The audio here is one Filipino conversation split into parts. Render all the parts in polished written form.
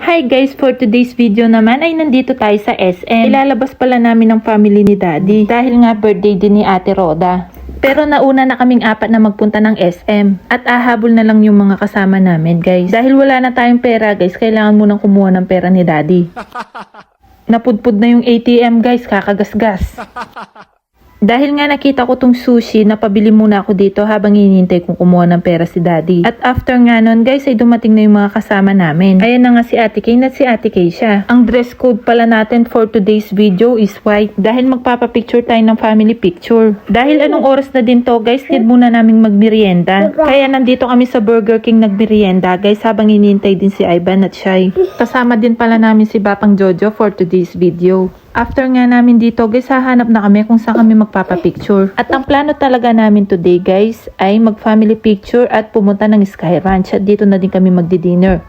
Hi guys, for today's video naman ay nandito tayo sa SM. Ilalabas pala namin ng family ni Daddy dahil nga birthday din ni Ate Roda. Pero nauna na kaming apat na magpunta ng SM at ahabol na lang yung mga kasama namin guys. Dahil wala na tayong pera guys, kailangan munang kumuha ng pera ni Daddy. Napudpud na yung ATM guys, kakagasgas. Dahil nga nakita ko tong sushi, napabili muna ako dito habang hinihintay kong kumuha ng pera si Daddy. At after nga nun guys ay dumating na yung mga kasama namin. Ayan na nga si Ate Kay at si Ate Keisha. Ang dress code pala natin for today's video is white. Dahil magpapapicture tayo ng family picture. Dahil anong oras na din to guys, need muna naming magmerienda. Kaya nandito kami sa Burger King nagmerienda guys habang hinihintay din si Ivan at Shai. Kasama din pala namin si Bapang Jojo for today's video. After nga namin dito guys, hahanap na kami kung saan kami magpapapicture. At ang plano talaga namin today guys ay mag-family picture at pumunta ng Sky Ranch. At dito na din kami magdi-dinner.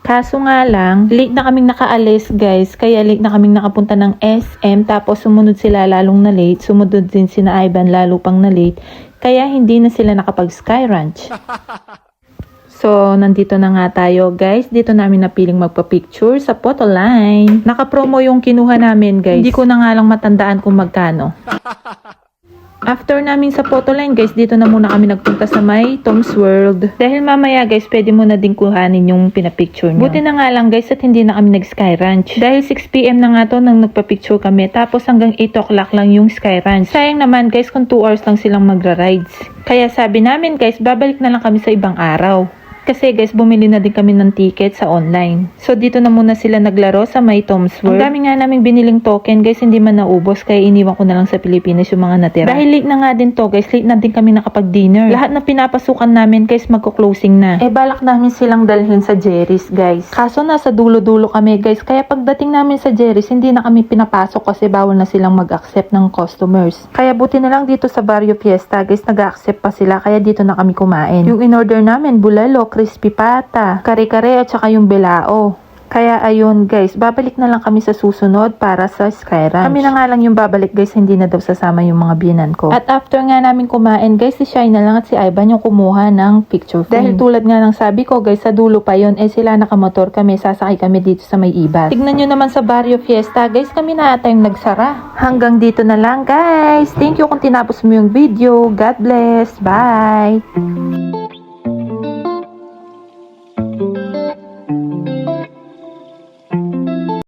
Kaso nga lang, late na kaming nakaalis guys. Kaya late na kaming nakapunta ng SM. Tapos sumunod sila lalong na late. Sumunod din sina Ivan lalo pang na late. Kaya hindi na sila nakapag-Sky Ranch. So, nandito na nga tayo guys. Dito namin napiling magpa-picture sa photo line. Naka-promo yung kinuha namin guys. Hindi ko na nga lang matandaan kung magkano. After namin sa photo line guys, dito na muna kami nagpunta sa may Tom's World. Dahil mamaya guys, pwede mo na din kuhanin yung pinapicture nyo. Buti na nga lang guys at hindi na kami nag-Sky Ranch. Dahil 6 PM na nga to nang nagpa-picture kami. Tapos hanggang 8 o'clock lang yung Sky Ranch. Sayang naman guys kung 2 hours lang silang magra-rides. Kaya sabi namin guys, babalik na lang kami sa ibang araw. Kasi guys, bumili na din kami ng ticket sa online. So dito na muna sila naglaro sa may Tom's World. Ang dami nga naming biniling token guys, hindi man naubos. Kaya iniwan ko na lang sa Pilipinas yung mga natira. Dahil late na nga din to guys, late na din kami nakapag-dinner. Lahat na pinapasukan namin guys, magko-closing na. Balak namin silang dalhin sa Jerry's guys. Kaso nasa dulo-dulo kami guys. Kaya pagdating namin sa Jerry's, hindi na kami pinapasok kasi bawal na silang mag-accept ng customers. Kaya buti na lang dito sa Barrio Fiesta guys, nag-accept pa sila. Kaya dito na kami kumain. Yung in-order namin, bulalo, crispy pata, kare-kare at saka yung belao. Kaya ayun guys, babalik na lang kami sa susunod para sa Sky Ranch. Kami na nga lang yung babalik guys, hindi na daw sasama yung mga biyanan ko. At after nga namin kumain guys, si Shai na lang at si Ivan yung kumuha ng picture frame. Dahil tulad nga ng sabi ko guys, sa dulo pa yun, sila nakamotor kami, sasakay kami dito sa may ibas. Tignan nyo naman sa Barrio Fiesta guys, kami na ata yung nagsara. Hanggang dito na lang guys. Thank you kung tinapos mo yung video. God bless. Bye!